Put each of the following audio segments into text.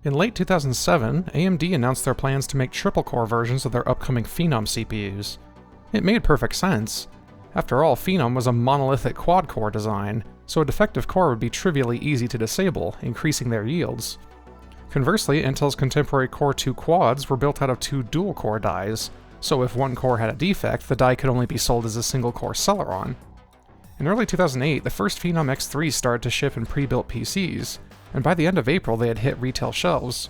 In late 2007, AMD announced their plans to make triple-core versions of their upcoming Phenom CPUs. It made perfect sense. After all, Phenom was a monolithic quad-core design, so a defective core would be trivially easy to disable, increasing their yields. Conversely, Intel's contemporary Core 2 quads were built out of two dual-core dies, so if one core had a defect, the die could only be sold as a single-core Celeron. In early 2008, the first Phenom X3s started to ship in pre-built PCs, and by the end of April they had hit retail shelves.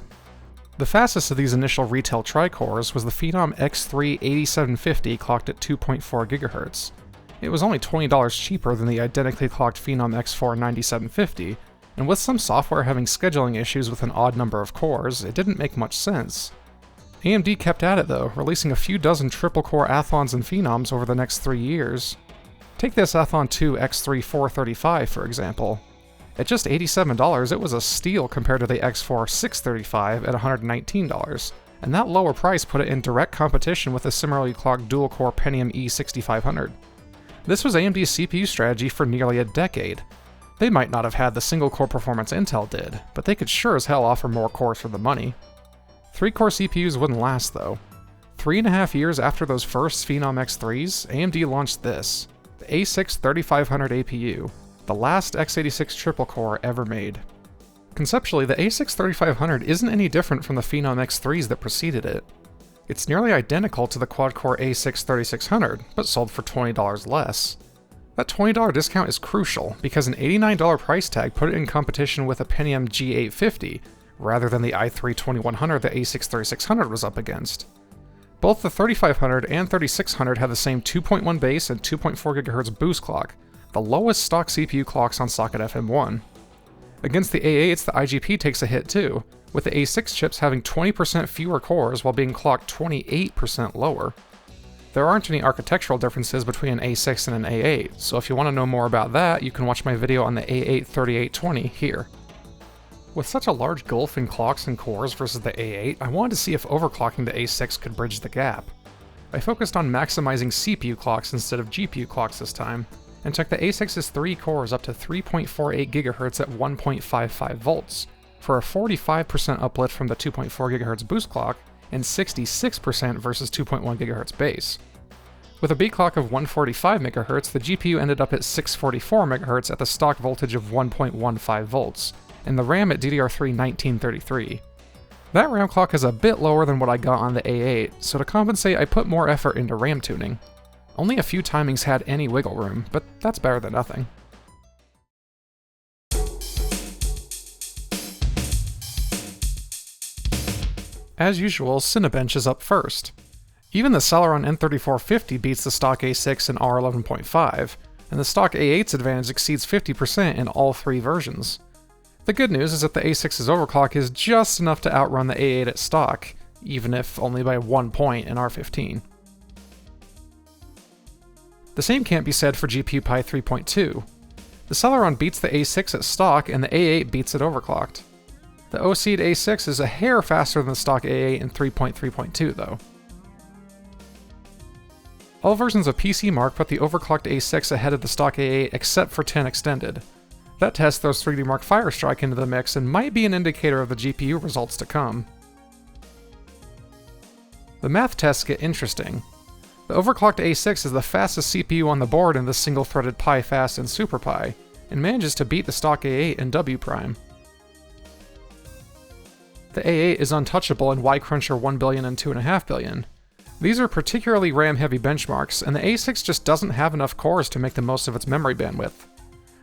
The fastest of these initial retail tri-cores was the Phenom X3 8750 clocked at 2.4 GHz. It was only $20 cheaper than the identically clocked Phenom X4 9750, and with some software having scheduling issues with an odd number of cores, it didn't make much sense. AMD kept at it though, releasing a few dozen triple-core Athons and Phenoms over the next 3 years. Take this Athon 2 X3 435 for example. At just $87, it was a steal compared to the X4 635 at $119, and that lower price put it in direct competition with the similarly clocked dual-core Pentium E6500. This was AMD's CPU strategy for nearly a decade. They might not have had the single-core performance Intel did, but they could sure as hell offer more cores for the money. 3-core CPUs wouldn't last though. 3.5 years after those first Phenom X3s, AMD launched this, the A6-3500 APU, the last x86 triple-core ever made. Conceptually, the A6-3500 isn't any different from the Phenom X3s that preceded it. It's nearly identical to the quad-core A6-3600, but sold for $20 less. That $20 discount is crucial, because an $89 price tag put it in competition with a Pentium G850, rather than the i3-2100 the A6-3600 was up against. Both the 3500 and 3600 have the same 2.1 base and 2.4 GHz boost clock, the lowest stock CPU clocks on socket FM1. Against the A8s, the IGP takes a hit too, with the A6 chips having 20% fewer cores while being clocked 28% lower. There aren't any architectural differences between an A6 and an A8, so if you want to know more about that, you can watch my video on the A8-3820 here. With such a large gulf in clocks and cores versus the A8, I wanted to see if overclocking the A6 could bridge the gap. I focused on maximizing CPU clocks instead of GPU clocks this time, and took the A6's 3 cores up to 3.48 GHz at 1.55 volts, for a 45% uplift from the 2.4 GHz boost clock, and 66% versus 2.1 GHz base. With a B clock of 145 MHz, the GPU ended up at 644 MHz at the stock voltage of 1.15 volts, and the RAM at DDR3 1933. That RAM clock is a bit lower than what I got on the A8, so to compensate I put more effort into RAM tuning. Only a few timings had any wiggle room, but that's better than nothing. As usual, Cinebench is up first. Even the Celeron N3450 beats the stock A6 in R11.5, and the stock A8's advantage exceeds 50% in all 3 versions. The good news is that the A6's overclock is just enough to outrun the A8 at stock, even if only by 1 point in R15. The same can't be said for GPU Pi 3.2. The Celeron beats the A6 at stock and the A8 beats it overclocked. The OC'd A6 is a hair faster than the stock A8 in 3.3.2 though. All versions of PCMark put the overclocked A6 ahead of the stock A8 except for 10 Extended. That test throws 3D Mark Firestrike into the mix and might be an indicator of the GPU results to come. The math tests get interesting. The overclocked A6 is the fastest CPU on the board in the single-threaded Pi Fast and Super Pi, and manages to beat the stock A8 in W prime. The A8 is untouchable in Y-Cruncher 1 billion and 2.5 billion. These are particularly RAM-heavy benchmarks, and the A6 just doesn't have enough cores to make the most of its memory bandwidth.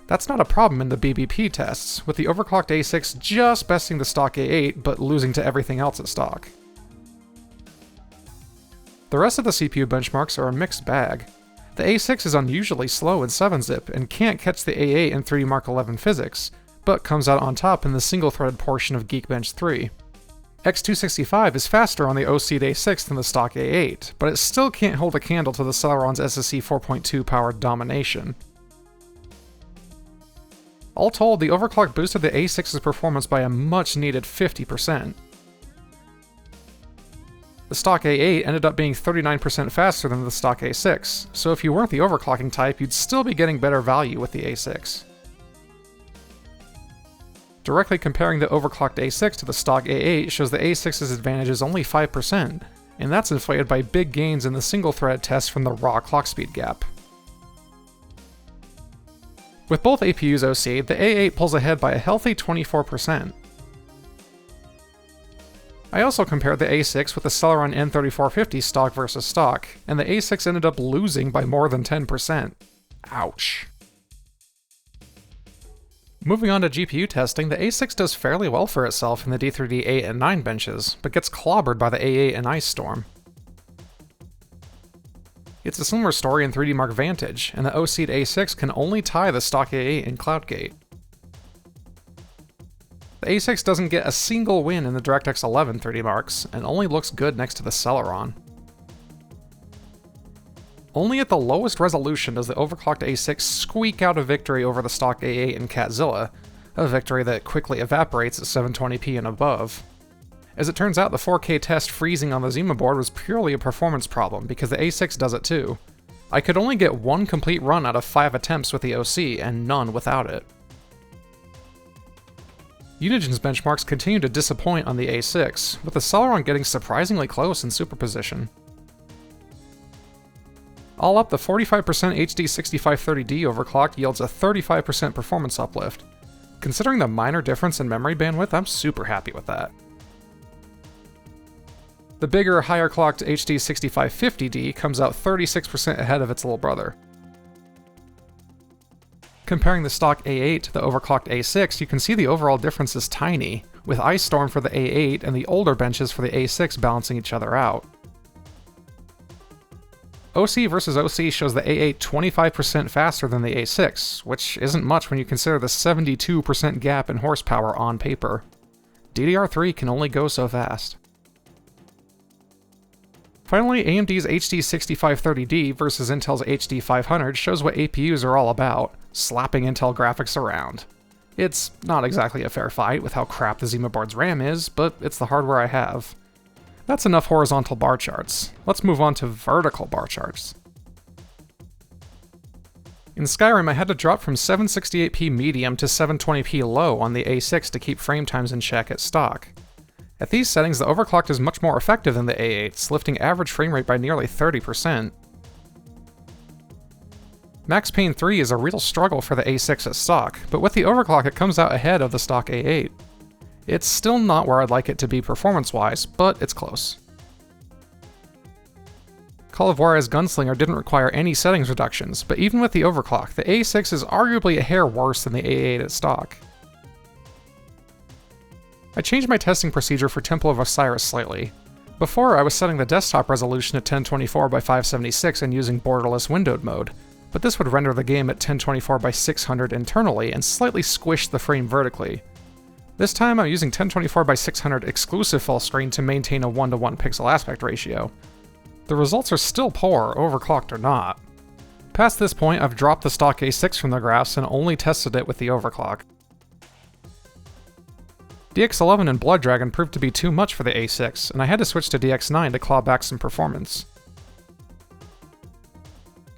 That's not a problem in the BBP tests, with the overclocked A6 just besting the stock A8 but losing to everything else at stock. The rest of the CPU benchmarks are a mixed bag. The A6 is unusually slow in 7-zip and can't catch the A8 in 3D Mark 11 physics, but comes out on top in the single-threaded portion of Geekbench 3. X265 is faster on the OC'd A6 than the stock A8, but it still can't hold a candle to the Celeron's SSC 4.2 powered domination. All told, the overclock boosted the A6's performance by a much-needed 50%. The stock A8 ended up being 39% faster than the stock A6, so if you weren't the overclocking type, you'd still be getting better value with the A6. Directly comparing the overclocked A6 to the stock A8 shows the A6's advantage is only 5%, and that's inflated by big gains in the single-threaded test from the raw clock speed gap. With both APUs OC, the A8 pulls ahead by a healthy 24%. I also compared the A6 with the Celeron N3450 stock versus stock, and the A6 ended up losing by more than 10%. Ouch. Moving on to GPU testing, the A6 does fairly well for itself in the D3D 8 and 9 benches, but gets clobbered by the A8 and Ice Storm. It's a similar story in 3D Mark Vantage, and the OC'd A6 can only tie the stock A8 in CloudGate. The A6 doesn't get a single win in the DirectX 11 3D Marks, and only looks good next to the Celeron. Only at the lowest resolution does the overclocked A6 squeak out a victory over the stock A8 and Catzilla, a victory that quickly evaporates at 720p and above. As it turns out, the 4K test freezing on the Zima board was purely a performance problem, because the A6 does it too. I could only get one complete run out of 5 attempts with the OC, and none without it. Unigen's benchmarks continue to disappoint on the A6, with the Celeron getting surprisingly close in superposition. All up, the 45% HD 6530D overclock yields a 35% performance uplift. Considering the minor difference in memory bandwidth, I'm super happy with that. The bigger, higher clocked HD 6550D comes out 36% ahead of its little brother. Comparing the stock A8 to the overclocked A6, you can see the overall difference is tiny, with Ice Storm for the A8 and the older benches for the A6 balancing each other out. OC versus OC shows the A8 25% faster than the A6, which isn't much when you consider the 72% gap in horsepower on paper. DDR3 can only go so fast. Finally, AMD's HD 6530D versus Intel's HD 500 shows what APUs are all about, slapping Intel graphics around. It's not exactly a fair fight with how crap the Zima board's RAM is, but it's the hardware I have. That's enough horizontal bar charts. Let's move on to vertical bar charts. In Skyrim, I had to drop from 768p medium to 720p low on the A6 to keep frame times in check at stock. At these settings, the overclock is much more effective than the A8's, lifting average frame rate by nearly 30%. Max Payne 3 is a real struggle for the A6 at stock, but with the overclock it comes out ahead of the stock A8. It's still not where I'd like it to be performance-wise, but it's close. Call of Juarez Gunslinger didn't require any settings reductions, but even with the overclock, the A6 is arguably a hair worse than the A8 at stock. I changed my testing procedure for Temple of Osiris slightly. Before, I was setting the desktop resolution at 1024 by 576 and using borderless windowed mode, but this would render the game at 1024 by 600 internally and slightly squish the frame vertically. This time I'm using 1024 by 600 exclusive full screen to maintain a 1:1 pixel aspect ratio. The results are still poor, overclocked or not. Past this point, I've dropped the stock A6 from the graphs and only tested it with the overclock. DX11 and Blood Dragon proved to be too much for the A6, and I had to switch to DX9 to claw back some performance.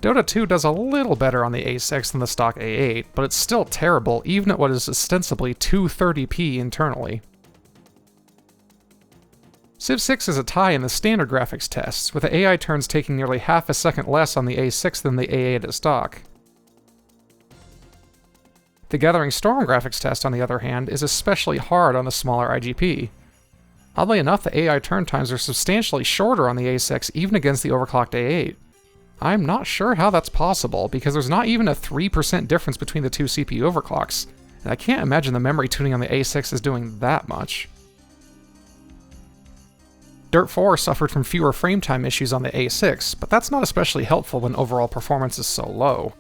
Dota 2 does a little better on the A6 than the stock A8, but it's still terrible even at what is ostensibly 230p internally. Civ 6 is a tie in the standard graphics tests, with the AI turns taking nearly half a second less on the A6 than the A8 at stock. The Gathering Storm graphics test, on the other hand, is especially hard on the smaller IGP. Oddly enough, the AI turn times are substantially shorter on the A6 even against the overclocked A8. I'm not sure how that's possible, because there's not even a 3% difference between the two CPU overclocks, and I can't imagine the memory tuning on the A6 is doing that much. Dirt 4 suffered from fewer frame time issues on the A6, but that's not especially helpful when overall performance is so low.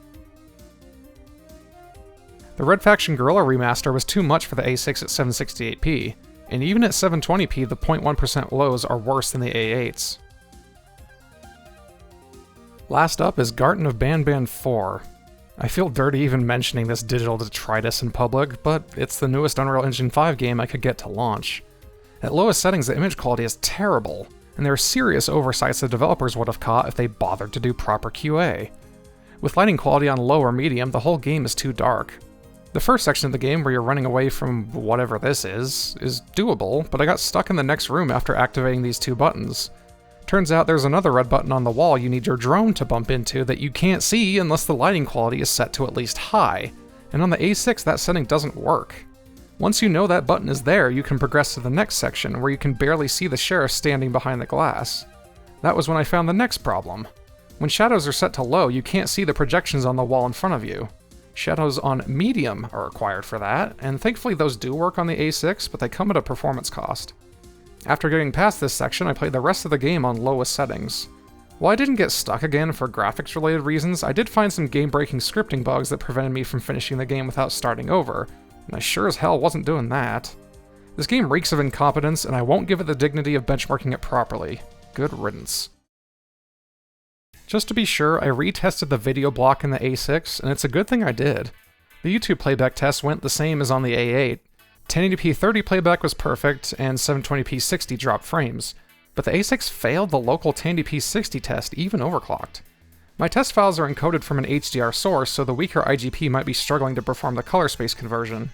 The Red Faction Guerrilla remaster was too much for the A6 at 768p, and even at 720p the 0.1% lows are worse than the A8's. Last up is Garten of Banban 4. I feel dirty even mentioning this digital detritus in public, but it's the newest Unreal Engine 5 game I could get to launch. At lowest settings the image quality is terrible, and there are serious oversights the developers would have caught if they bothered to do proper QA. With lighting quality on low or medium, the whole game is too dark. The first section of the game where you're running away from whatever this is doable, but I got stuck in the next room after activating these two buttons. Turns out there's another red button on the wall you need your drone to bump into that you can't see unless the lighting quality is set to at least high, and on the A6 that setting doesn't work. Once you know that button is there, you can progress to the next section where you can barely see the sheriff standing behind the glass. That was when I found the next problem. When shadows are set to low, you can't see the projections on the wall in front of you. Shadows on medium are required for that, and thankfully those do work on the A6, but they come at a performance cost. After getting past this section, I played the rest of the game on lowest settings. While I didn't get stuck again for graphics-related reasons, I did find some game-breaking scripting bugs that prevented me from finishing the game without starting over, and I sure as hell wasn't doing that. This game reeks of incompetence, and I won't give it the dignity of benchmarking it properly. Good riddance. Just to be sure, I retested the video block in the A6, and it's a good thing I did. The YouTube playback test went the same as on the A8. 1080p 30 playback was perfect, and 720p 60 dropped frames, but the A6 failed the local 1080p 60 test, even overclocked. My test files are encoded from an HDR source, so the weaker IGP might be struggling to perform the color space conversion.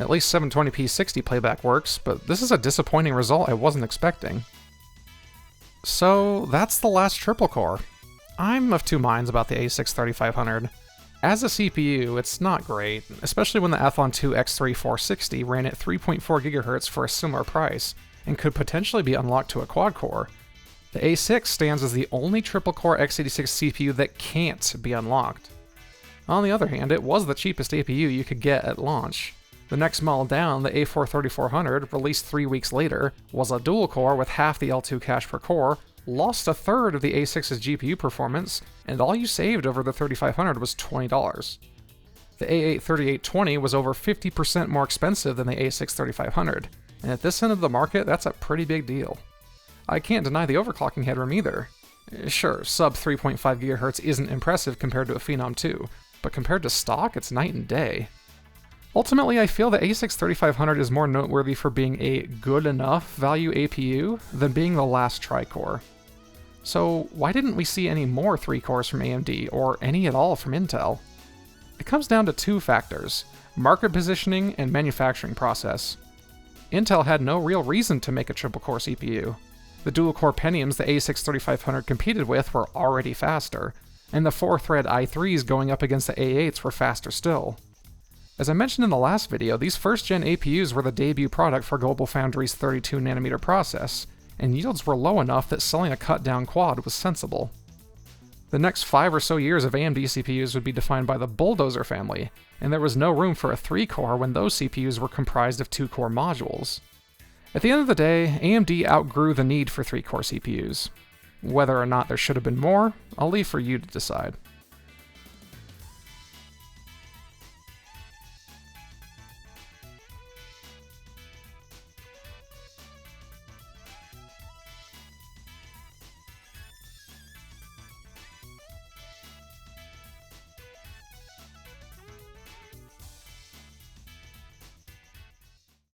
At least 720p 60 playback works, but this is a disappointing result I wasn't expecting. So that's the last triple core. I'm of two minds about the A6-3500. As a CPU, it's not great, especially when the Athlon 2 X3460 ran at 3.4 GHz for a similar price, and could potentially be unlocked to a quad-core. The A6 stands as the only triple-core x86 CPU that can't be unlocked. On the other hand, it was the cheapest APU you could get at launch. The next model down, the A4-3400, released 3 weeks later, was a dual-core with half the L2 cache per core, lost a third of the A6's GPU performance, and all you saved over the 3500 was $20. The A8-3820 was over 50% more expensive than the A6-3500, and at this end of the market, that's a pretty big deal. I can't deny the overclocking headroom either. Sure, sub 3.5 GHz isn't impressive compared to a Phenom 2, but compared to stock, it's night and day. Ultimately, I feel the A6-3500 is more noteworthy for being a good enough value APU than being the last tri-core. So why didn't we see any more 3-cores from AMD, or any at all from Intel? It comes down to two factors: market positioning and manufacturing process. Intel had no real reason to make a triple-core CPU. The dual-core Pentiums the A6-3500 competed with were already faster, and the 4-thread i3s going up against the A8s were faster still. As I mentioned in the last video, these first-gen APUs were the debut product for GlobalFoundries' 32nm process, and yields were low enough that selling a cut-down quad was sensible. The next 5 or so years of AMD CPUs would be defined by the Bulldozer family, and there was no room for a 3-core when those CPUs were comprised of 2-core modules. At the end of the day, AMD outgrew the need for 3-core CPUs. Whether or not there should have been more, I'll leave for you to decide.